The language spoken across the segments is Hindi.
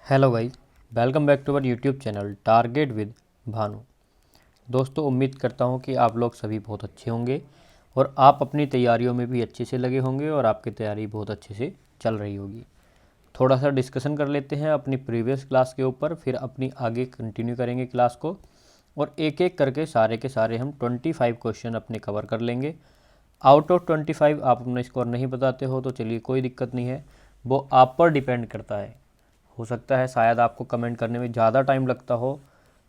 Hello guys, welcome back to our YouTube channel target with Bhanu. दोस्तों, उम्मीद करता हूं कि आप लोग सभी बहुत अच्छे होंगे और आप अपनी तैयारियों में भी अच्छे से लगे होंगे और आपकी तैयारी बहुत अच्छे से चल रही होगी। थोड़ा सा डिस्कशन कर लेते हैं अपनी प्रीवियस क्लास के ऊपर, फिर अपनी आगे कंटिन्यू करेंगे क्लास को और एक एक करके सारे के सारे हम 25 क्वेश्चन अपने कवर कर लेंगे। आउट ऑफ 25 आप अपना स्कोर नहीं बताते हो तो चलिए कोई दिक्कत नहीं है, वो आप पर डिपेंड करता है। हो सकता है शायद आपको कमेंट करने में ज़्यादा टाइम लगता हो,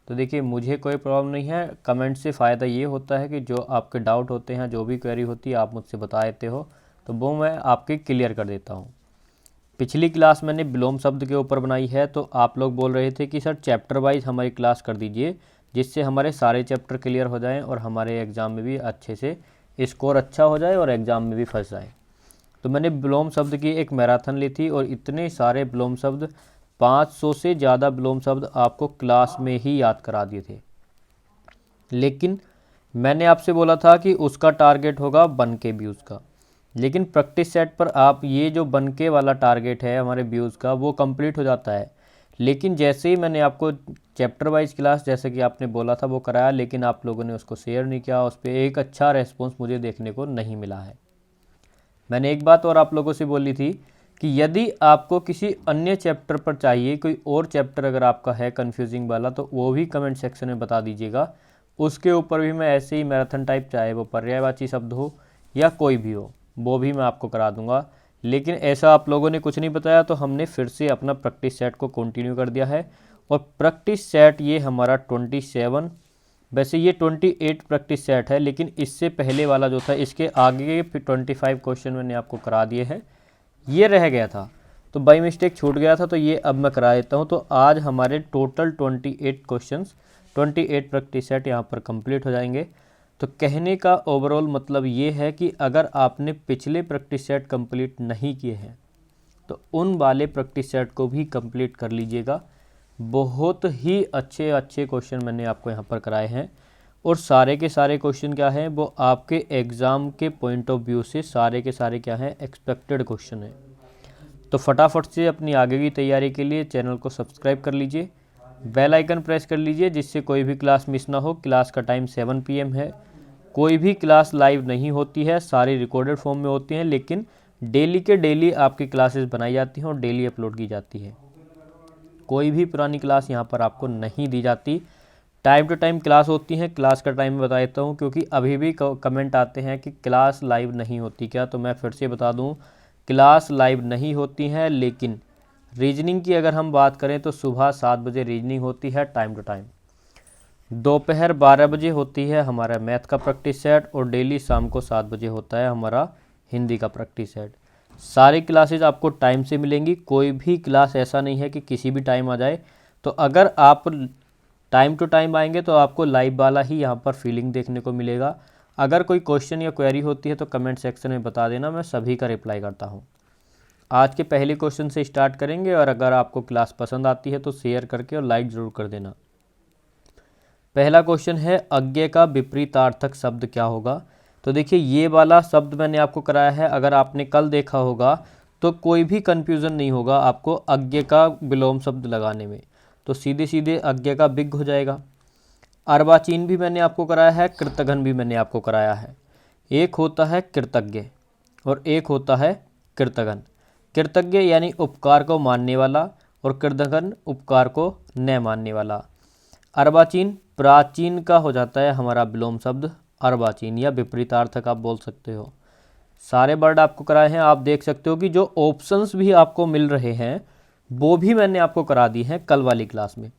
तो देखिए मुझे कोई प्रॉब्लम नहीं है। कमेंट से फ़ायदा ये होता है कि जो आपके डाउट होते हैं, जो भी क्वेरी होती है, आप मुझसे बता देते हो तो वो मैं आपकी क्लियर कर देता हूँ। पिछली क्लास मैंने विलोम शब्द के ऊपर बनाई है, तो आप लोग बोल रहे थे कि सर चैप्टर वाइज हमारी क्लास कर दीजिए, जिससे हमारे सारे चैप्टर क्लियर हो जाएँ और हमारे एग्ज़ाम में भी अच्छे से स्कोर अच्छा हो जाए और एग्ज़ाम में भी फंस जाए। तो मैंने विलोम शब्द की एक मैराथन ली थी और इतने सारे विलोम शब्द, 500 से ज़्यादा विलोम शब्द आपको क्लास में ही याद करा दिए थे। लेकिन मैंने आपसे बोला था कि उसका टारगेट होगा बन के व्यूज़ का, लेकिन प्रैक्टिस सेट पर आप ये जो बन के वाला टारगेट है हमारे व्यूज़ का, वो कंप्लीट हो जाता है। लेकिन जैसे ही मैंने आपको चैप्टर वाइज क्लास, जैसे कि आपने बोला था, वो कराया, लेकिन आप लोगों ने उसको शेयर नहीं किया, उस पर एक अच्छा रेस्पॉन्स मुझे देखने को नहीं मिला है। मैंने एक बात और आप लोगों से बोली थी कि यदि आपको किसी अन्य चैप्टर पर चाहिए, कोई और चैप्टर अगर आपका है कन्फ्यूजिंग वाला, तो वो भी कमेंट सेक्शन में बता दीजिएगा। उसके ऊपर भी मैं ऐसे ही मैराथन टाइप, चाहे वो पर्यायवाची शब्द हो या कोई भी हो, वो भी मैं आपको करा दूंगा। लेकिन ऐसा आप लोगों ने कुछ नहीं बताया, तो हमने फिर से अपना प्रैक्टिस सेट को कंटिन्यू कर दिया है। और प्रैक्टिस सेट ये हमारा 27, वैसे ये 28 प्रैक्टिस सेट है, लेकिन इससे पहले वाला जो था, इसके आगे 25 क्वेश्चन मैंने आपको करा दिए हैं। ये रह गया था तो बाई मिस्टेक छूट गया था, तो ये अब मैं करा देता हूँ। तो आज हमारे टोटल 28 क्वेश्चंस, 28 प्रैक्टिस सेट यहाँ पर कंप्लीट हो जाएंगे। तो कहने का ओवरऑल मतलब ये है कि अगर आपने पिछले प्रैक्टिस सेट कंप्लीट नहीं किए हैं तो उन वाले प्रैक्टिस सेट को भी कंप्लीट कर लीजिएगा। बहुत ही अच्छे अच्छे क्वेश्चन मैंने आपको यहाँ पर कराए हैं और सारे के सारे क्वेश्चन क्या हैं, वो आपके एग्ज़ाम के पॉइंट ऑफ व्यू से सारे के सारे क्या हैं, एक्सपेक्टेड क्वेश्चन है। तो फटाफट से अपनी आगे की तैयारी के लिए चैनल को सब्सक्राइब कर लीजिए, बेल आइकन प्रेस कर लीजिए, जिससे कोई भी क्लास मिस ना हो। क्लास का टाइम 7 PM है। कोई भी क्लास लाइव नहीं होती है, सारी रिकॉर्डेड फॉर्म में होती हैं, लेकिन डेली के डेली आपकी क्लासेस बनाई जाती हैं और डेली अपलोड की जाती है। कोई भी पुरानी क्लास यहाँ पर आपको नहीं दी जाती, टाइम टू टाइम क्लास होती है। क्लास का टाइम बता देता हूँ, क्योंकि अभी भी कमेंट आते हैं कि क्लास लाइव नहीं होती क्या, तो मैं फिर से बता दूँ, क्लास लाइव नहीं होती हैं। लेकिन रीजनिंग की अगर हम बात करें तो सुबह 7 बजे रीजनिंग होती है टाइम टू टाइम, दोपहर 12 बजे होती है हमारा मैथ का प्रैक्टिस सेट और डेली शाम को 7 बजे होता है हमारा हिंदी का प्रैक्टिस सेट। सारी क्लासेज आपको टाइम से मिलेंगी, कोई भी क्लास ऐसा नहीं है कि किसी भी टाइम आ जाए। तो अगर आप टाइम टू टाइम आएंगे तो आपको लाइव वाला ही यहाँ पर फीलिंग देखने को मिलेगा। अगर कोई क्वेश्चन या क्वेरी होती है तो कमेंट सेक्शन में बता देना, मैं सभी का रिप्लाई करता हूँ। आज के पहले क्वेश्चन से स्टार्ट करेंगे और अगर आपको क्लास पसंद आती है तो शेयर करके और लाइक ज़रूर कर देना। पहला क्वेश्चन है, अज्ञे का विपरीतार्थक शब्द क्या होगा। तो देखिए ये वाला शब्द मैंने आपको कराया है, अगर आपने कल देखा होगा तो कोई भी कन्फ्यूज़न नहीं होगा आपको अज्ञे का विलोम शब्द लगाने में, तो सीधे सीधे अज्ञे का बिग हो जाएगा। अर्वाचीन भी मैंने आपको कराया है, कृतघ्न भी मैंने आपको कराया है। एक होता है कृतज्ञ और एक होता है कृतघ्न। कृतज्ञ यानी उपकार को मानने वाला और कृतघ्न उपकार को न मानने वाला। अर्वाचीन प्राचीन का हो जाता है हमारा विलोम शब्द अर्वाचीन या विपरीतार्थक आप बोल सकते हो। सारे वर्ड आपको कराए हैं, आप देख सकते हो कि जो ऑप्शंस भी आपको मिल रहे हैं वो भी मैंने आपको करा दी हैं कल वाली क्लास में।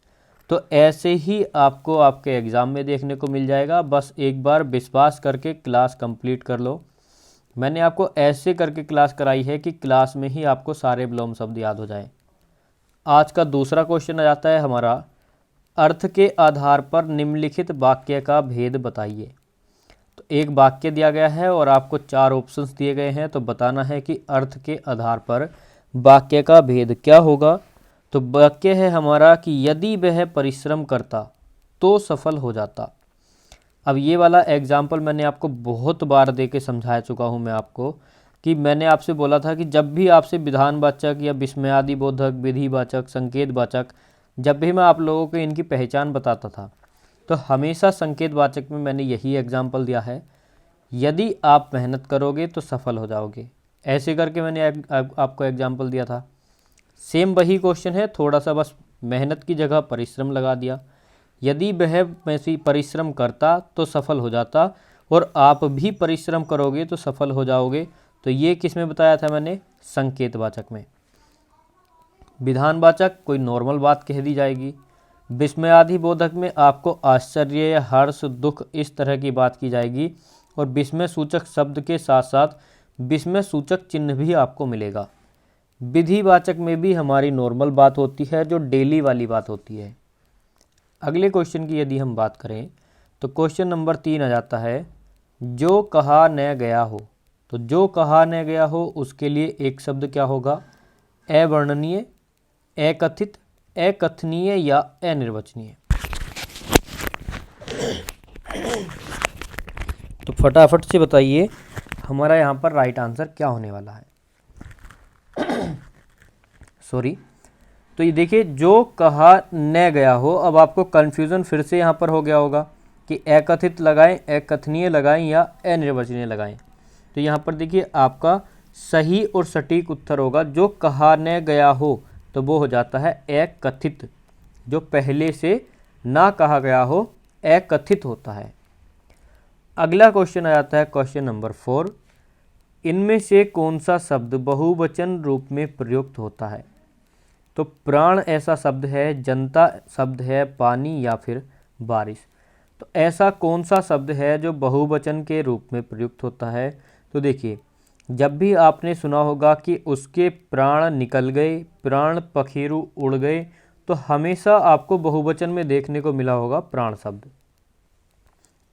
तो ऐसे ही आपको आपके एग्ज़ाम में देखने को मिल जाएगा। बस एक बार विश्वास करके क्लास कंप्लीट कर लो। मैंने आपको ऐसे करके क्लास कराई है कि क्लास में ही आपको सारे विलोम शब्द याद हो जाएं। आज का दूसरा क्वेश्चन आ जाता है हमारा, अर्थ के आधार पर निम्नलिखित वाक्य का भेद बताइए। तो एक वाक्य दिया गया है और आपको 4 ऑप्शंस दिए गए हैं, तो बताना है कि अर्थ के आधार पर वाक्य का भेद क्या होगा। तो वाक्य है हमारा कि यदि वह परिश्रम करता तो सफल हो जाता। अब ये वाला एग्जाम्पल मैंने आपको बहुत बार दे के समझा चुका हूँ मैं आपको, कि मैंने आपसे बोला था कि जब भी आपसे विधानवाचक या विस्मयादि बोधक, विधिवाचक, संकेतवाचक, जब भी मैं आप लोगों को इनकी पहचान बताता था तो हमेशा संकेतवाचक में मैंने यही एग्जाम्पल दिया है, यदि आप मेहनत करोगे तो सफल हो जाओगे। ऐसे करके मैंने आपको एग्जाम्पल दिया था। सेम वही क्वेश्चन है, थोड़ा सा बस मेहनत की जगह परिश्रम लगा दिया। यदि वह वैसी परिश्रम करता तो सफल हो जाता, और आप भी परिश्रम करोगे तो सफल हो जाओगे। तो ये किस में बताया था मैंने? संकेतवाचक में। विधानवाचक कोई नॉर्मल बात कह दी जाएगी। विस्मयादि बोधक में आपको आश्चर्य या हर्ष, दुख, इस तरह की बात की जाएगी, और विस्मय सूचक शब्द के साथ साथ विस्मय सूचक चिन्ह भी आपको मिलेगा। विधिवाचक में भी हमारी नॉर्मल बात होती है, जो डेली वाली बात होती है। अगले क्वेश्चन की यदि हम बात करें तो क्वेश्चन नंबर 3 आ जाता है, जो कहा न गया हो। तो जो कहा न गया हो उसके लिए एक शब्द क्या होगा? अवर्णनीय, अकथित, अकथनीय या अनिर्वचनीय। तो फटाफट से बताइए हमारा यहाँ पर राइट आंसर क्या होने वाला है। सॉरी, तो ये देखिए, जो कहा न गया हो। अब आपको कन्फ्यूज़न फिर से यहाँ पर हो गया होगा कि अकथित लगाएं, अकथनीय लगाएं या अनिर्वचनीय लगाएं। तो यहाँ पर देखिए आपका सही और सटीक उत्तर होगा जो कहा न गया हो, तो वो हो जाता है अकथित। जो पहले से ना कहा गया हो अकथित होता है। अगला क्वेश्चन आ जाता है क्वेश्चन नंबर 4, इनमें से कौन सा शब्द बहुवचन रूप में प्रयुक्त होता है? तो प्राण ऐसा शब्द है, जनता शब्द है, पानी या फिर बारिश। तो ऐसा कौन सा शब्द है जो बहुवचन के रूप में प्रयुक्त होता है? तो देखिए, जब भी आपने सुना होगा कि उसके प्राण निकल गए, प्राण पखेरु उड़ गए, तो हमेशा आपको बहुवचन में देखने को मिला होगा प्राण शब्द।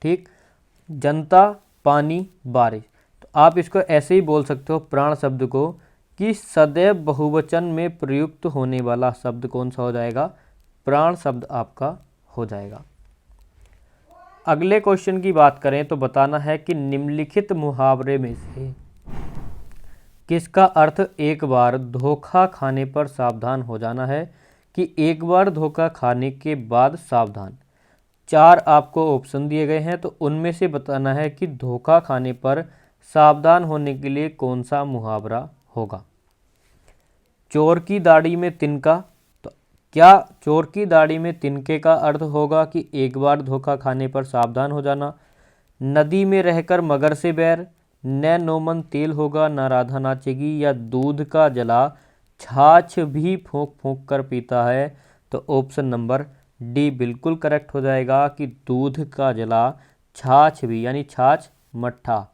ठीक, जनता, पानी, बारिश। तो आप इसको ऐसे ही बोल सकते हो प्राण शब्द को कि सदैव बहुवचन में प्रयुक्त होने वाला शब्द कौन सा हो जाएगा? प्राण शब्द आपका हो जाएगा। अगले क्वेश्चन की बात करें तो बताना है कि निम्नलिखित मुहावरे में से किसका अर्थ एक बार धोखा खाने पर सावधान हो जाना है, कि एक बार धोखा खाने के बाद सावधान। 4 आपको ऑप्शन दिए गए हैं, तो उनमें से बताना है कि धोखा खाने पर सावधान होने के लिए कौन सा मुहावरा होगा। चोर की दाढ़ी में तिनका। तो क्या चोर की दाढ़ी में तिनके का अर्थ होगा कि एक बार धोखा खाने पर सावधान हो जाना? नदी में रहकर मगर से बैर, न नोमन तेल होगा न राधा नाचेगी, या दूध का जला छाछ भी फूंक फूंक कर पीता है। तो ऑप्शन नंबर डी बिल्कुल करेक्ट हो जाएगा कि दूध का जला छाछ भी, यानी छाछ मट्ठा,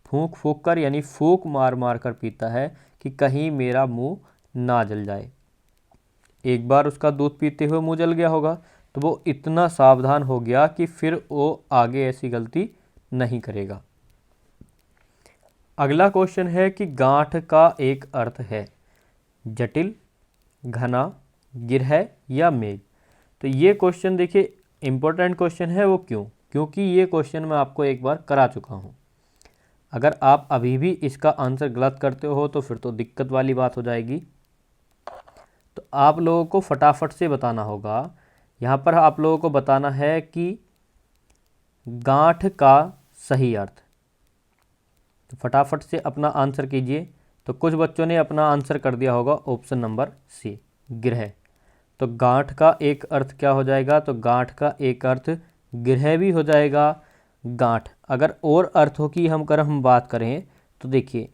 फूंक फूंक कर यानी फूंक मार मार कर पीता है कि कहीं मेरा मुंह ना जल जाए। एक बार उसका दूध पीते हुए मुंह जल गया होगा, तो वो इतना सावधान हो गया कि फिर वो आगे ऐसी गलती नहीं करेगा। अगला क्वेश्चन है कि गांठ का एक अर्थ है जटिल, घना, गिरह या मेघ। तो ये क्वेश्चन देखिए इम्पोर्टेंट क्वेश्चन है। वो क्यों? क्योंकि ये क्वेश्चन मैं आपको एक बार करा चुका हूँ। अगर आप अभी भी इसका आंसर गलत करते हो तो फिर तो दिक्कत वाली बात हो जाएगी। तो आप लोगों को फटाफट से बताना होगा। यहाँ पर आप लोगों को बताना है कि गांठ का सही अर्थ। तो फटाफट से अपना आंसर कीजिए। तो कुछ बच्चों ने अपना आंसर कर दिया होगा ऑप्शन नंबर सी, गिरह। तो गांठ का एक अर्थ क्या हो जाएगा? तो गांठ का एक अर्थ गिरह भी हो जाएगा। गांठ अगर और अर्थों की हम बात करें तो देखिए,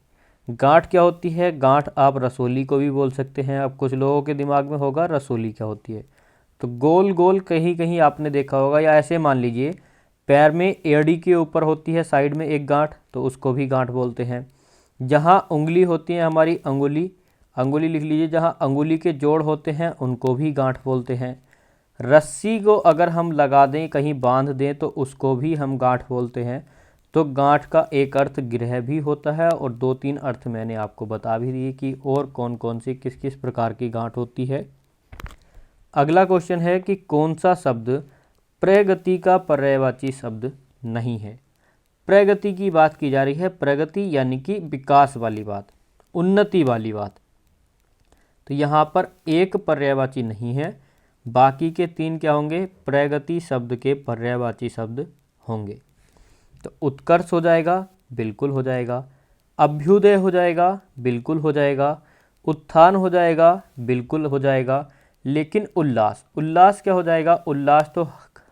गांठ क्या होती है? गांठ आप रसोली को भी बोल सकते हैं। अब कुछ लोगों के दिमाग में होगा रसोली क्या होती है, तो गोल गोल कहीं कहीं आपने देखा होगा, या ऐसे मान लीजिए पैर में एड़ी के ऊपर होती है साइड में एक गांठ, तो उसको भी गांठ बोलते हैं। जहाँ उंगली होती है हमारी अंगुली, अंगुली लिख लीजिए, जहाँ अंगुली के जोड़ होते हैं उनको भी गांठ बोलते हैं। रस्सी को अगर हम लगा दें, कहीं बांध दें, तो उसको भी हम गांठ बोलते हैं। तो गांठ का एक अर्थ गिरह भी होता है, और 2-3 अर्थ मैंने आपको बता भी दिए कि और कौन कौन सी किस किस प्रकार की गांठ होती है। अगला क्वेश्चन है कि कौन सा शब्द प्रगति का पर्यायवाची शब्द नहीं है? प्रगति की बात की जा रही है, प्रगति यानी कि विकास वाली बात, उन्नति वाली बात। तो यहाँ पर एक पर्यायवाची नहीं है, बाकी के 3 क्या होंगे, प्रगति शब्द के पर्यायवाची शब्द होंगे। तो उत्कर्ष हो जाएगा, बिल्कुल हो जाएगा। अभ्युदय हो जाएगा, बिल्कुल हो जाएगा। उत्थान हो जाएगा, बिल्कुल हो जाएगा। लेकिन उल्लास, उल्लास क्या हो जाएगा, उल्लास तो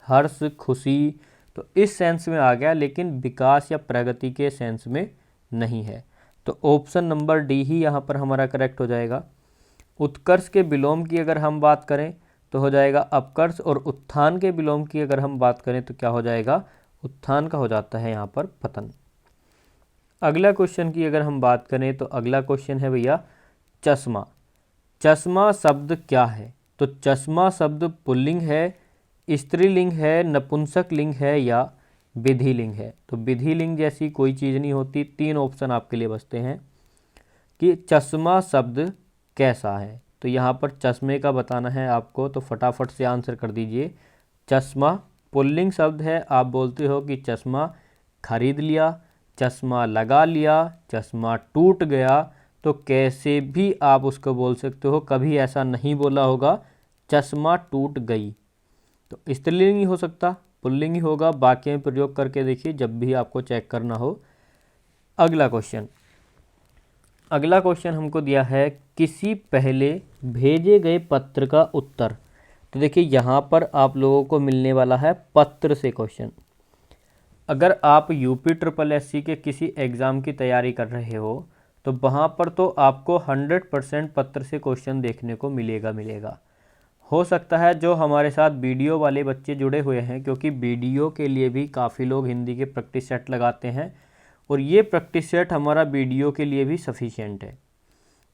हर्ष, खुशी, तो इस सेंस में आ गया, लेकिन विकास या प्रगति के सेंस में नहीं है। तो ऑप्शन नंबर डी ही यहाँ पर हमारा करेक्ट हो जाएगा। उत्कर्ष के विलोम की अगर हम बात करें तो हो जाएगा अपकर्ष, और उत्थान के विलोम की अगर हम बात करें तो क्या हो जाएगा, उत्थान का हो जाता है यहाँ पर पतन। अगला क्वेश्चन की अगर हम बात करें तो अगला क्वेश्चन है भैया चश्मा। चश्मा शब्द क्या है, तो चश्मा शब्द पुल्लिंग है, स्त्रीलिंग है, नपुंसक लिंग है या विधिलिंग है। तो विधिलिंग जैसी कोई चीज़ नहीं होती। 3 ऑप्शन आपके लिए बचते हैं कि चश्मा शब्द कैसा है। तो यहाँ पर चश्मे का बताना है आपको, तो फटाफट से आंसर कर दीजिए। चश्मा पुल्लिंग शब्द है, आप बोलते हो कि चश्मा खरीद लिया, चश्मा लगा लिया, चश्मा टूट गया, तो कैसे भी आप उसको बोल सकते हो, कभी ऐसा नहीं बोला होगा चश्मा टूट गई। तो स्त्रीलिंग ही हो सकता, पुल्लिंग ही होगा। बाकी में प्रयोग करके देखिए जब भी आपको चेक करना हो। अगला क्वेश्चन हमको दिया है किसी पहले भेजे गए पत्र का उत्तर। तो देखिए यहाँ पर आप लोगों को मिलने वाला है पत्र से क्वेश्चन। अगर आप यूपी ट्रिपल एससी के किसी एग्ज़ाम की तैयारी कर रहे हो तो वहाँ पर तो आपको 100% पत्र से क्वेश्चन देखने को मिलेगा। हो सकता है जो हमारे साथ वीडियो वाले बच्चे जुड़े हुए हैं, क्योंकि वीडियो के लिए भी काफ़ी लोग हिंदी के प्रैक्टिस सेट लगाते हैं और ये प्रैक्टिस सेट हमारा वीडियो के लिए भी सफिशिएंट है,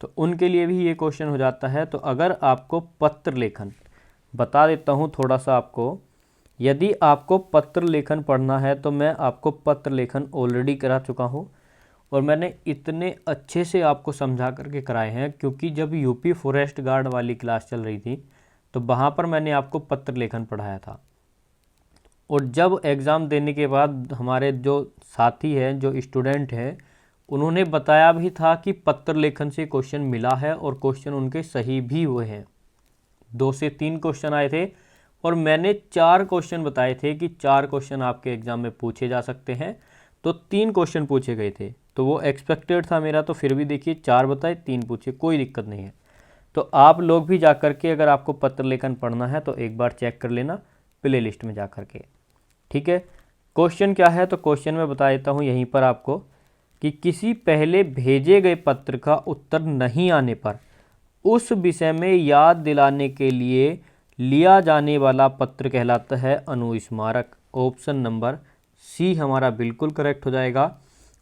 तो उनके लिए भी ये क्वेश्चन हो जाता है। तो अगर आपको पत्र लेखन, बता देता हूँ थोड़ा सा आपको, यदि आपको पत्र लेखन पढ़ना है तो मैं आपको पत्र लेखन ऑलरेडी करा चुका हूँ और मैंने इतने अच्छे से आपको समझा करके कराए हैं, क्योंकि जब यूपी फॉरेस्ट गार्ड वाली क्लास चल रही थी तो वहाँ पर मैंने आपको पत्र लेखन पढ़ाया था। और जब एग्ज़ाम देने के बाद हमारे जो साथी हैं, जो स्टूडेंट हैं, उन्होंने बताया भी था कि पत्र लेखन से क्वेश्चन मिला है और क्वेश्चन उनके सही भी हुए हैं। 2 से 3 क्वेश्चन आए थे और मैंने 4 क्वेश्चन बताए थे कि 4 क्वेश्चन आपके एग्ज़ाम में पूछे जा सकते हैं, तो 3 क्वेश्चन पूछे गए थे, तो वो एक्सपेक्टेड था मेरा। तो फिर भी देखिए 4 बताए, 3 पूछे, कोई दिक्कत नहीं है। तो आप लोग भी जा कर के अगर आपको पत्र लेखन पढ़ना है तो एक बार चेक कर लेना प्ले लिस्ट में जा कर के, ठीक है। क्वेश्चन क्या है, तो क्वेश्चन में बता देता हूँ यहीं पर आपको कि किसी पहले भेजे गए पत्र का उत्तर नहीं आने पर उस विषय में याद दिलाने के लिए लिया जाने वाला पत्र कहलाता है अनुस्मारक। ऑप्शन नंबर सी हमारा बिल्कुल करेक्ट हो जाएगा।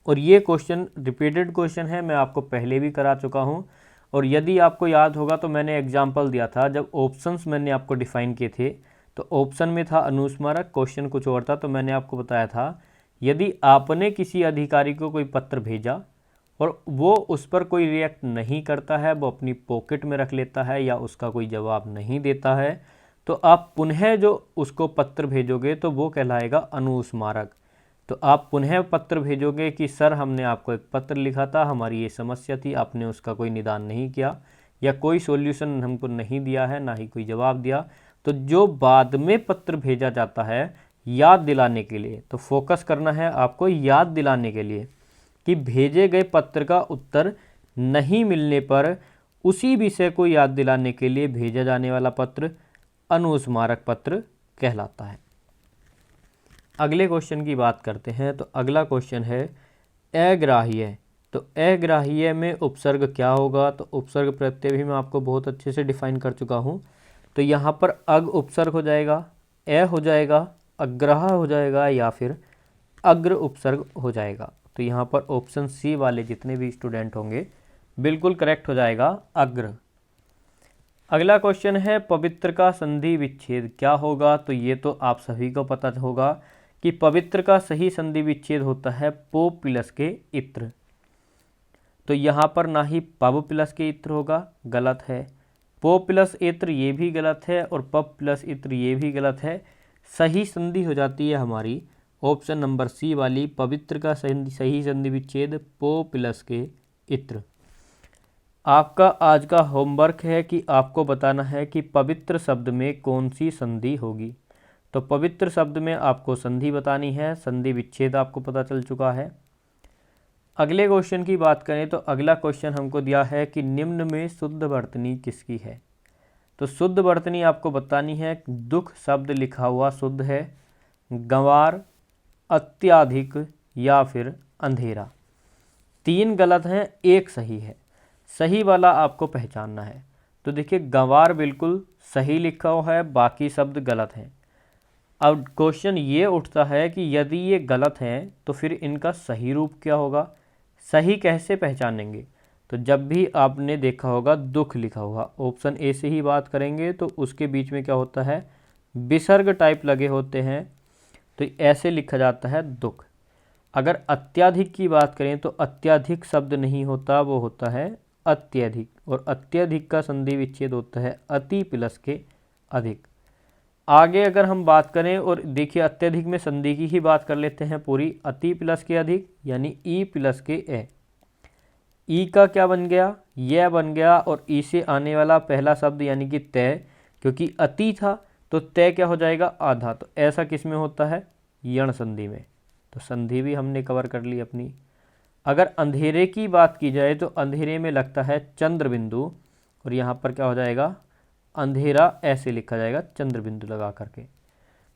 और ये क्वेश्चन रिपीटेड क्वेश्चन है, मैं आपको पहले भी करा चुका हूँ। और यदि आपको याद होगा तो मैंने एग्जाम्पल दिया था, जब ऑप्शंस मैंने आपको डिफाइन किए थे तो ऑप्शन में था अनुस्मारक, क्वेश्चन कुछ और था। तो मैंने आपको बताया था यदि आपने किसी अधिकारी को कोई पत्र भेजा और वो उस पर कोई रिएक्ट नहीं करता है, वो अपनी पॉकेट में रख लेता है या उसका कोई जवाब नहीं देता है, तो आप पुनः जो उसको पत्र भेजोगे तो वो कहलाएगा अनुस्मारक। तो आप पुनः पत्र भेजोगे कि सर हमने आपको एक पत्र लिखा था, हमारी ये समस्या थी, आपने उसका कोई निदान नहीं किया या कोई सॉल्यूशन हमको नहीं दिया है, ना ही कोई जवाब दिया। तो जो बाद में पत्र भेजा जाता है याद दिलाने के लिए, तो फोकस करना है आपको याद दिलाने के लिए कि भेजे गए पत्र का उत्तर नहीं मिलने पर उसी विषय को याद दिलाने के लिए भेजा जाने वाला पत्र अनुस्मारक पत्र कहलाता है। अगले क्वेश्चन की बात करते हैं। तो अगला क्वेश्चन है अग्राह्य। तो अग्राह्य में उपसर्ग क्या होगा, तो उपसर्ग प्रत्यय भी मैं आपको बहुत अच्छे से डिफाइन कर चुका हूँ। तो यहाँ पर अग उपसर्ग हो जाएगा, ए हो जाएगा, अग्रह हो जाएगा या फिर अग्र उपसर्ग हो जाएगा। तो यहाँ पर ऑप्शन सी वाले जितने भी स्टूडेंट होंगे बिल्कुल करेक्ट हो जाएगा, अग्र। अगला क्वेश्चन है पवित्र का संधि विच्छेद क्या होगा। तो ये तो आप सभी को पता होगा कि पवित्र का सही संधि विच्छेद होता है पो प्लस के इत्र। तो यहाँ पर ना ही पव प्लस के इत्र होगा, गलत है। पो प्लस इत्र ये भी गलत है और पव प्लस इत्र ये भी गलत है। सही संधि हो जाती है हमारी ऑप्शन नंबर सी वाली पवित्र का सही संधि विच्छेद पो प्लस के इत्र। आपका आज का होमवर्क है कि आपको बताना है कि पवित्र शब्द में कौन सी संधि होगी। तो पवित्र शब्द में आपको संधि बतानी है, संधि विच्छेद आपको पता चल चुका है। अगले क्वेश्चन की बात करें तो अगला क्वेश्चन हमको दिया है कि निम्न में शुद्ध वर्तनी किसकी है। तो शुद्ध वर्तनी आपको बतानी है, दुख शब्द लिखा हुआ शुद्ध है, गंवार, अत्याधिक या फिर अंधेरा। 3 गलत हैं, 1 सही है। सही वाला आपको पहचानना है। तो देखिए गंवार बिल्कुल सही लिखा हुआ है, बाकी शब्द गलत हैं। अब क्वेश्चन ये उठता है कि यदि ये गलत हैं तो फिर इनका सही रूप क्या होगा, सही कैसे पहचानेंगे। तो जब भी आपने देखा होगा दुख लिखा हुआ, ऑप्शन ए से ही बात करेंगे तो उसके बीच में क्या होता है, विसर्ग टाइप लगे होते हैं, तो ऐसे लिखा जाता है दुख। अगर अत्याधिक की बात करें तो अत्याधिक शब्द नहीं होता, वो होता है अत्यधिक, और अत्यधिक का संधि विच्छेद होता है अति प्लस के अधिक। आगे अगर हम बात करें और देखिए अत्यधिक में संधि की ही बात कर लेते हैं पूरी, अति प्लस के अधिक यानी ई प्लस के ए। ई का क्या बन गया, यह बन गया, और ई से आने वाला पहला शब्द यानी कि तय, क्योंकि अति था तो तय क्या हो जाएगा, आधा। तो ऐसा किस में होता है, यण संधि में। तो संधि भी हमने कवर कर ली अपनी। अगर अंधेरे की बात की जाए तो अंधेरे में लगता है चंद्र बिंदु, और यहाँ पर क्या हो जाएगा, अंधेरा ऐसे लिखा जाएगा चंद्र बिंदु लगा करके।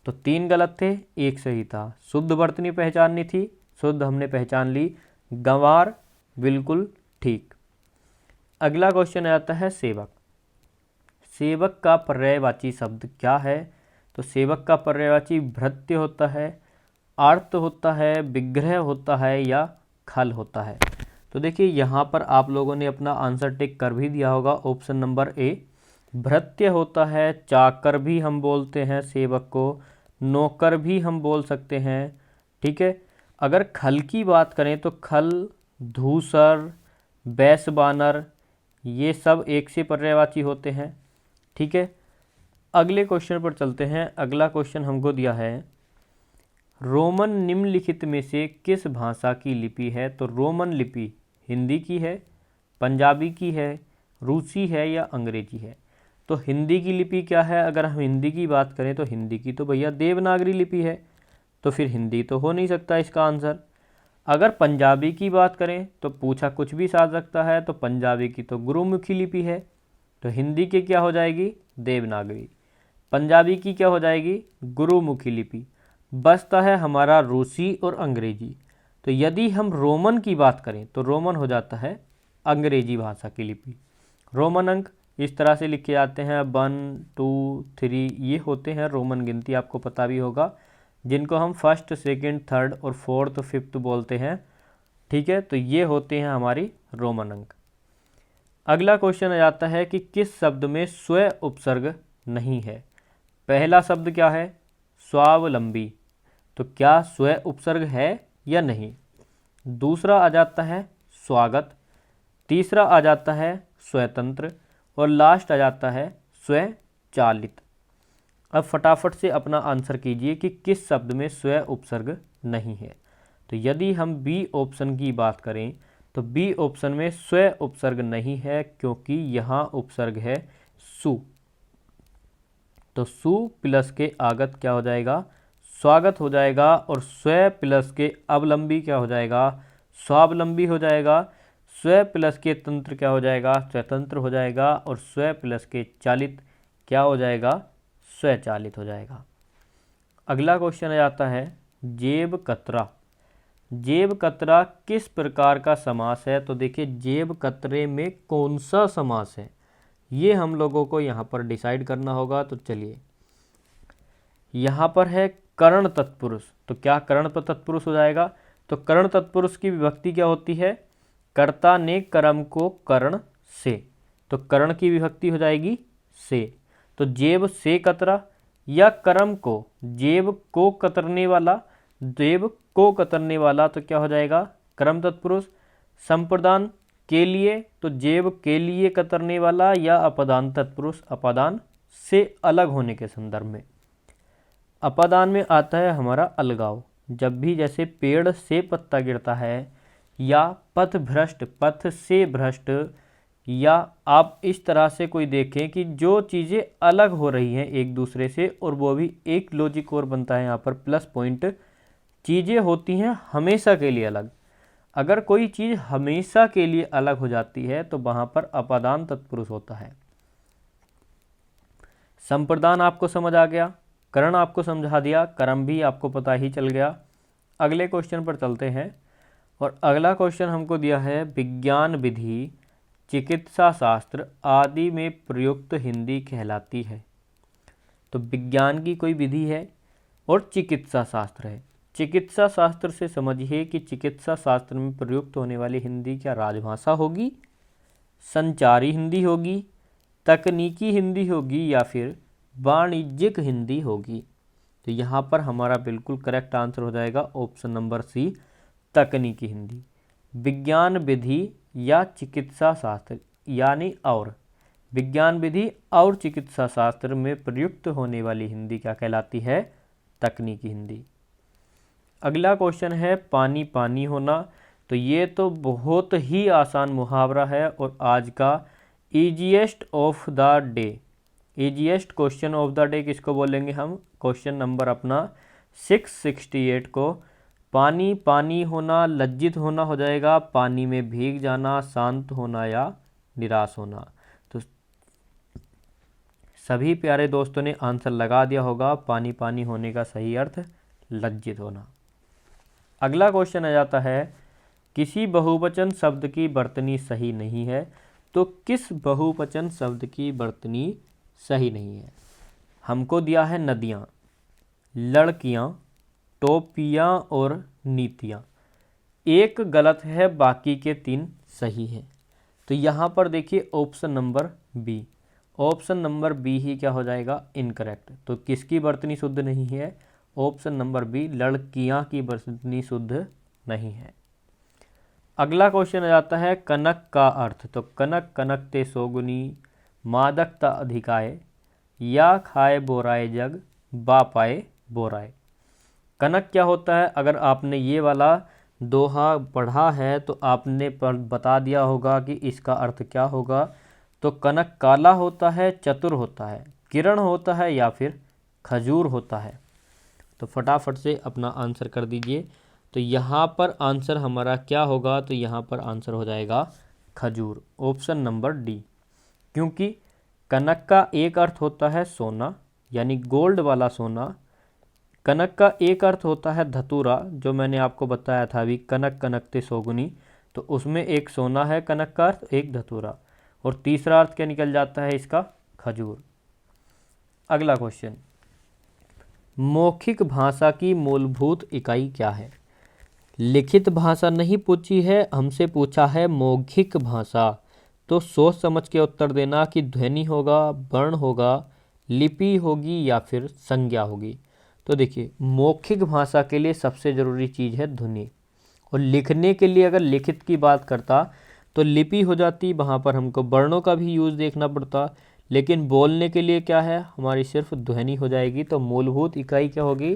तो 3 गलत थे, 1 सही था। शुद्ध वर्तनी पहचाननी थी, शुद्ध हमने पहचान ली। गंवार बिल्कुल ठीक। अगला क्वेश्चन आता है सेवक। सेवक का पर्यायवाची शब्द क्या है। तो सेवक का पर्यायवाची भृत्य होता है, आर्त होता है, विग्रह होता है या खल होता है। तो देखिए यहाँ पर आप लोगों ने अपना आंसर टिक कर भी दिया होगा, ऑप्शन नंबर ए भृत्य होता है। चाकर भी हम बोलते हैं सेवक को, नौकर भी हम बोल सकते हैं, ठीक है। अगर खल की बात करें तो खल, धूसर, बैसबानर, ये सब एक से पर्यायवाची होते हैं, ठीक है। अगले क्वेश्चन पर चलते हैं। अगला क्वेश्चन हमको दिया है, रोमन निम्नलिखित में से किस भाषा की लिपि है। तो रोमन लिपि हिंदी की है, पंजाबी की है, रूसी है या अंग्रेजी है। तो हिंदी की लिपि क्या है, अगर हम हिंदी की बात करें तो हिंदी की तो भैया देवनागरी लिपि है, तो फिर हिंदी तो हो नहीं सकता इसका आंसर। अगर पंजाबी की बात करें तो पूछा कुछ भी साध सकता है, तो पंजाबी की तो गुरुमुखी लिपि है, तो हिंदी की क्या हो जाएगी, देवनागरी। पंजाबी की क्या हो जाएगी, गुरुमुखी लिपि। बचता है हमारा रूसी और अंग्रेजी। तो यदि हम रोमन की बात करें तो रोमन हो जाता है अंग्रेजी भाषा की लिपि। रोमन अंक इस तरह से लिखे जाते हैं 1 2 3, ये होते हैं रोमन गिनती, आपको पता भी होगा, जिनको हम फर्स्ट, सेकंड, थर्ड और फोर्थ, फिफ्थ बोलते हैं, ठीक है। तो ये होते हैं हमारी रोमन अंक। अगला क्वेश्चन आ जाता है कि किस शब्द में स्व उपसर्ग नहीं है। पहला शब्द क्या है, स्वावलंबी, तो क्या स्व उपसर्ग है या नहीं। दूसरा आ जाता है स्वागत, तीसरा आ जाता है स्वतंत्र, और लास्ट आ जाता है स्वचालित। अब फटाफट से अपना आंसर कीजिए कि किस शब्द में स्व उपसर्ग नहीं है। तो यदि हम बी ऑप्शन की बात करें तो बी ऑप्शन में स्व उपसर्ग नहीं है, क्योंकि यहाँ उपसर्ग है सु। तो सु प्लस के आगत क्या हो जाएगा, स्वागत हो जाएगा, और स्व प्लस के अवलंबी क्या हो जाएगा, स्वावलंबी हो जाएगा। स्व प्लस के तंत्र क्या हो जाएगा, स्वतंत्र हो जाएगा, और स्व प्लस के चालित क्या हो जाएगा, स्वचालित हो जाएगा। अगला क्वेश्चन आ जाता है जेब कतरा। जेब कतरा किस प्रकार का समास है। तो देखिए जेब कतरे में कौन सा समास है, ये हम लोगों को यहाँ पर डिसाइड करना होगा। तो चलिए, यहाँ पर है करण तत्पुरुष, तो क्या करण तत्पुरुष हो जाएगा। तो करण तत्पुरुष की विभक्ति क्या होती है, कर्ता ने कर्म को करण से, तो करण की विभक्ति हो जाएगी से। तो जेब से कतरा, या कर्म को, जेब को कतरने वाला, जेब को कतरने वाला, तो क्या हो जाएगा कर्म तत्पुरुष। संप्रदान के लिए, तो जेब के लिए कतरने वाला, या अपादान तत्पुरुष, अपादान से अलग होने के संदर्भ में। अपादान में आता है हमारा अलगाव, जब भी जैसे पेड़ से पत्ता गिरता है, या पथ भ्रष्ट, पथ से भ्रष्ट, या आप इस तरह से कोई देखें कि जो चीज़ें अलग हो रही हैं एक दूसरे से, और वो भी एक लॉजिक और बनता है यहाँ पर प्लस पॉइंट, चीज़ें होती हैं हमेशा के लिए अलग। अगर कोई चीज़ हमेशा के लिए अलग हो जाती है तो वहाँ पर अपादान तत्पुरुष होता है। संप्रदान आपको समझ आ गया, करण आपको समझा दिया, कर्म भी आपको पता ही चल गया। अगले क्वेश्चन पर चलते हैं, और अगला क्वेश्चन हमको दिया है विज्ञान विधि चिकित्सा शास्त्र आदि में प्रयुक्त हिंदी कहलाती है। तो विज्ञान की कोई विधि है और चिकित्सा शास्त्र है। चिकित्सा शास्त्र से समझिए कि चिकित्सा शास्त्र में प्रयुक्त होने वाली हिंदी क्या राजभाषा होगी, संचारी हिंदी होगी, तकनीकी हिंदी होगी, या फिर वाणिज्यिक हिंदी होगी। तो यहाँ पर हमारा बिल्कुल करेक्ट आंसर हो जाएगा ऑप्शन नंबर सी, तकनीकी हिंदी। विज्ञान विधि या चिकित्सा शास्त्र यानी और विज्ञान विधि और चिकित्सा शास्त्र में प्रयुक्त होने वाली हिंदी क्या कहलाती है, तकनीकी हिंदी। अगला क्वेश्चन है पानी पानी होना। तो ये तो बहुत ही आसान मुहावरा है और आज का easiest of the day, easiest question of the day किसको बोलेंगे हम, क्वेश्चन नंबर अपना 668 को। पानी पानी होना, लज्जित होना हो जाएगा, पानी में भीग जाना, शांत होना या निराश होना। तो सभी प्यारे दोस्तों ने आंसर लगा दिया होगा, पानी पानी होने का सही अर्थ लज्जित होना। अगला क्वेश्चन आ जाता है किसी बहुवचन शब्द की वर्तनी सही नहीं है। तो किस बहुवचन शब्द की वर्तनी सही नहीं है? हमको दिया है नदियाँ, लड़कियाँ, टोपियाँ और नीतियाँ। एक गलत है, बाकी के 3 सही हैं। तो यहाँ पर देखिए option number B, option number B ही क्या हो जाएगा, इनकरेक्ट। तो किसकी वर्तनी शुद्ध नहीं है? ऑप्शन नंबर बी, लड़कियाँ की वर्तनी शुद्ध नहीं है। अगला क्वेश्चन आ जाता है कनक का अर्थ। तो कनक कनकते सोगुनी, मादकता अधिकाय, या खाए बोराए जग, बा पाए बोराए। कनक क्या होता है? अगर आपने ये वाला दोहा पढ़ा है तो आपने बता दिया होगा कि इसका अर्थ क्या होगा। तो कनक काला होता है, चतुर होता है, किरण होता है, या फिर खजूर होता है। तो फटाफट से अपना आंसर कर दीजिए। तो यहाँ पर आंसर हमारा क्या होगा? तो यहाँ पर आंसर हो जाएगा खजूर, ऑप्शन नंबर डी। क्योंकि कनक का एक अर्थ होता है सोना, यानी गोल्ड वाला सोना। कनक का एक अर्थ होता है धतूरा, जो मैंने आपको बताया था अभी, कनक कनकते सोगुनी। तो उसमें एक सोना है कनक का अर्थ, एक धतूरा, और तीसरा अर्थ क्या निकल जाता है इसका, खजूर। अगला क्वेश्चन, मौखिक भाषा की मूलभूत इकाई क्या है? लिखित भाषा नहीं पूछी है, हमसे पूछा है मौखिक भाषा। तो सोच समझ के उत्तर देना कि ध्वनि होगा, वर्ण होगा, लिपि होगी, या फिर संज्ञा होगी। तो देखिए मौखिक भाषा के लिए सबसे ज़रूरी चीज़ है ध्वनि, और लिखने के लिए अगर लिखित की बात करता तो लिपि हो जाती, वहाँ पर हमको वर्णों का भी यूज़ देखना पड़ता। लेकिन बोलने के लिए क्या है, हमारी सिर्फ ध्वनि हो जाएगी। तो मूलभूत इकाई क्या होगी,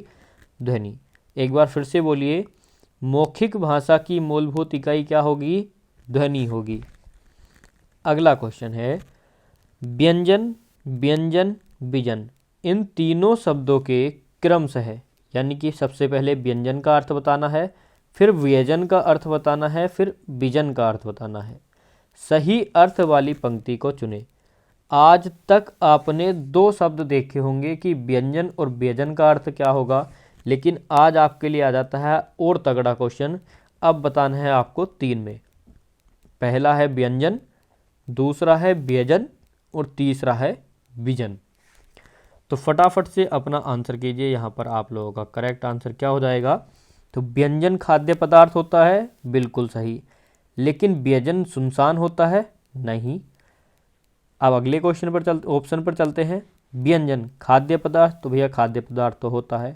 ध्वनि। एक बार फिर से बोलिए, मौखिक भाषा की मूलभूत इकाई क्या होगी, ध्वनि होगी। अगला क्वेश्चन है व्यंजन, व्यंजन, विजन, इन तीनों शब्दों के क्रमशः, यानी कि सबसे पहले व्यंजन का अर्थ बताना है, फिर व्यंजन का अर्थ बताना है, फिर विजन का अर्थ बताना है। सही अर्थ वाली पंक्ति को चुने। आज तक आपने 2 शब्द देखे होंगे कि व्यंजन और व्यंजन का अर्थ क्या होगा, लेकिन आज आपके लिए आ जाता है और तगड़ा क्वेश्चन। अब बताना है आपको 3 में। पहला है व्यंजन, दूसरा है व्यंजन, और तीसरा है विजन। तो फटाफट से अपना आंसर कीजिए। यहाँ पर आप लोगों का करेक्ट आंसर क्या हो जाएगा? तो व्यंजन खाद्य पदार्थ होता है, बिल्कुल सही। लेकिन व्यंजन सुनसान होता है, नहीं। अब अगले क्वेश्चन पर ऑप्शन पर चलते हैं। व्यंजन खाद्य पदार्थ, तो भैया खाद्य पदार्थ तो होता है।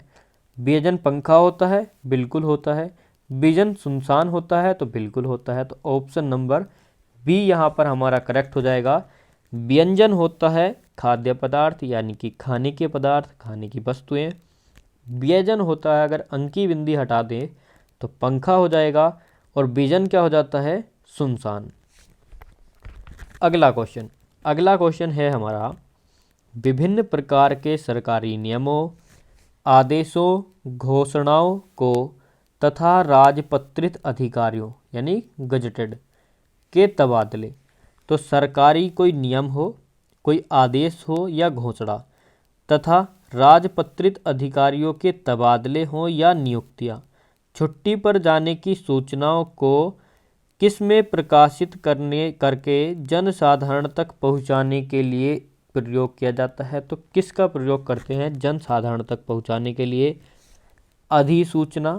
व्यंजन पंखा होता है, बिल्कुल होता है। विजन सुनसान होता है, तो बिल्कुल होता है। तो ऑप्शन नंबर बी यहाँ पर हमारा करेक्ट हो जाएगा। व्यंजन होता है खाद्य पदार्थ, यानी कि खाने के पदार्थ, खाने की वस्तुएं। व्यजन होता है, अगर अंकी बिंदी हटा दें तो पंखा हो जाएगा, और विजन क्या हो जाता है, सुनसान। अगला क्वेश्चन है हमारा, विभिन्न प्रकार के सरकारी नियमों, आदेशों, घोषणाओं को तथा राजपत्रित अधिकारियों यानी गजटेड के तबादले। तो सरकारी कोई नियम हो, कोई आदेश हो या घोषणा, तथा राजपत्रित अधिकारियों के तबादले हों या नियुक्तियां, छुट्टी पर जाने की सूचनाओं को किस में प्रकाशित करके जनसाधारण तक पहुंचाने के लिए प्रयोग किया जाता है। तो किसका प्रयोग करते हैं जनसाधारण तक पहुंचाने के लिए, अधिसूचना,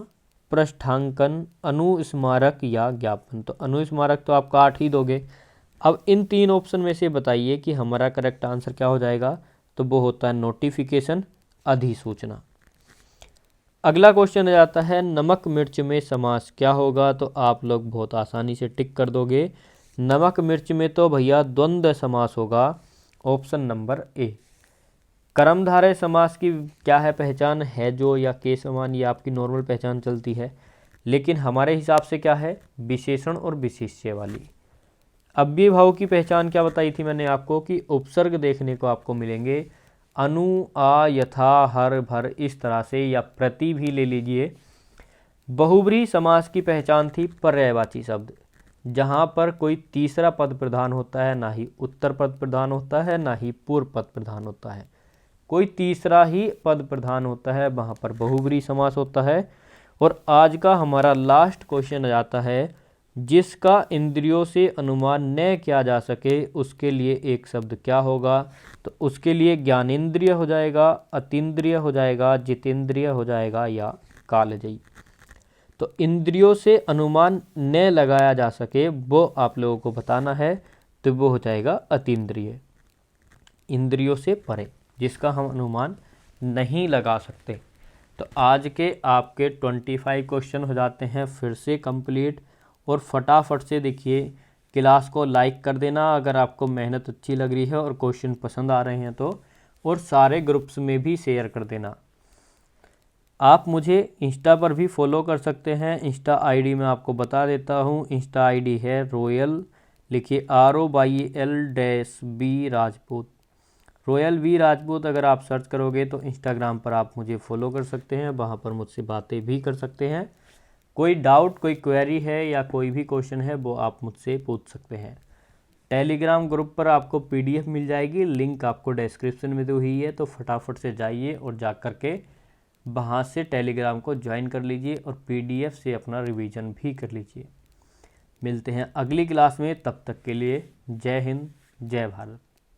पृष्ठांकन, अनुस्मारक या ज्ञापन। तो अनुस्मारक तो आप काट ही दोगे। अब इन 3 ऑप्शन में से बताइए कि हमारा करेक्ट आंसर क्या हो जाएगा। तो वो होता है नोटिफिकेशन, अधिसूचना। अगला क्वेश्चन आ जाता है, नमक मिर्च में समास क्या होगा। तो आप लोग बहुत आसानी से टिक कर दोगे। नमक मिर्च में तो भैया द्वंद्व समास होगा, ऑप्शन नंबर ए। कर्मधारय समास की क्या है पहचान, है जो या के समान, ये आपकी नॉर्मल पहचान चलती है, लेकिन हमारे हिसाब से क्या है, विशेषण और विशेष्य वाली। अव्ययभाव की पहचान क्या बताई थी मैंने आपको कि उपसर्ग देखने को आपको मिलेंगे, अनु, आ, यथा, हर, भर, इस तरह से, या प्रति भी ले लीजिए। बहुब्रीहि समास की पहचान थी पर्यायवाची शब्द, जहाँ पर कोई तीसरा पद प्रधान होता है, ना ही उत्तर पद प्रधान होता है, ना ही पूर्व पद प्रधान होता है, कोई तीसरा ही पद प्रधान होता है, वहाँ पर बहुब्रीहि समास होता है। और आज का हमारा लास्ट क्वेश्चन आ जाता है, जिसका इंद्रियों से अनुमान न किया जा सके उसके लिए एक शब्द क्या होगा। तो उसके लिए ज्ञानेंद्रिय हो जाएगा, अतीन्द्रिय हो जाएगा, जितेंद्रिय हो जाएगा, या कालजयी। तो इंद्रियों से अनुमान न लगाया जा सके वो आप लोगों को बताना है, तो वो हो जाएगा अतीन्द्रिय, इंद्रियों से परे, जिसका हम अनुमान नहीं लगा सकते। तो आज के आपके 25 क्वेश्चन हो जाते हैं फिर से कंप्लीट। और फटाफट से देखिए, क्लास को लाइक कर देना अगर आपको मेहनत अच्छी लग रही है और क्वेश्चन पसंद आ रहे हैं तो, और सारे ग्रुप्स में भी शेयर कर देना। आप मुझे इंस्टा पर भी फॉलो कर सकते हैं। इंस्टा आईडी मैं आपको बता देता हूँ। इंस्टा आईडी है रॉयल, लिखिए ROYL-B Rajput, royal we Rajput. अगर आप सर्च करोगे तो इंस्टाग्राम पर आप मुझे फॉलो कर सकते हैं, वहाँ पर मुझसे बातें भी कर सकते हैं। कोई डाउट, कोई क्वेरी है या कोई भी क्वेश्चन है वो आप मुझसे पूछ सकते हैं। टेलीग्राम ग्रुप पर आपको PDF मिल जाएगी, लिंक आपको डिस्क्रिप्शन में दी हुई है, तो फटाफट से जाइए और जा कर के वहाँ से टेलीग्राम को ज्वाइन कर लीजिए और PDF से अपना रिवीजन भी कर लीजिए। मिलते हैं अगली क्लास में, तब तक के लिए जय हिंद, जय भारत।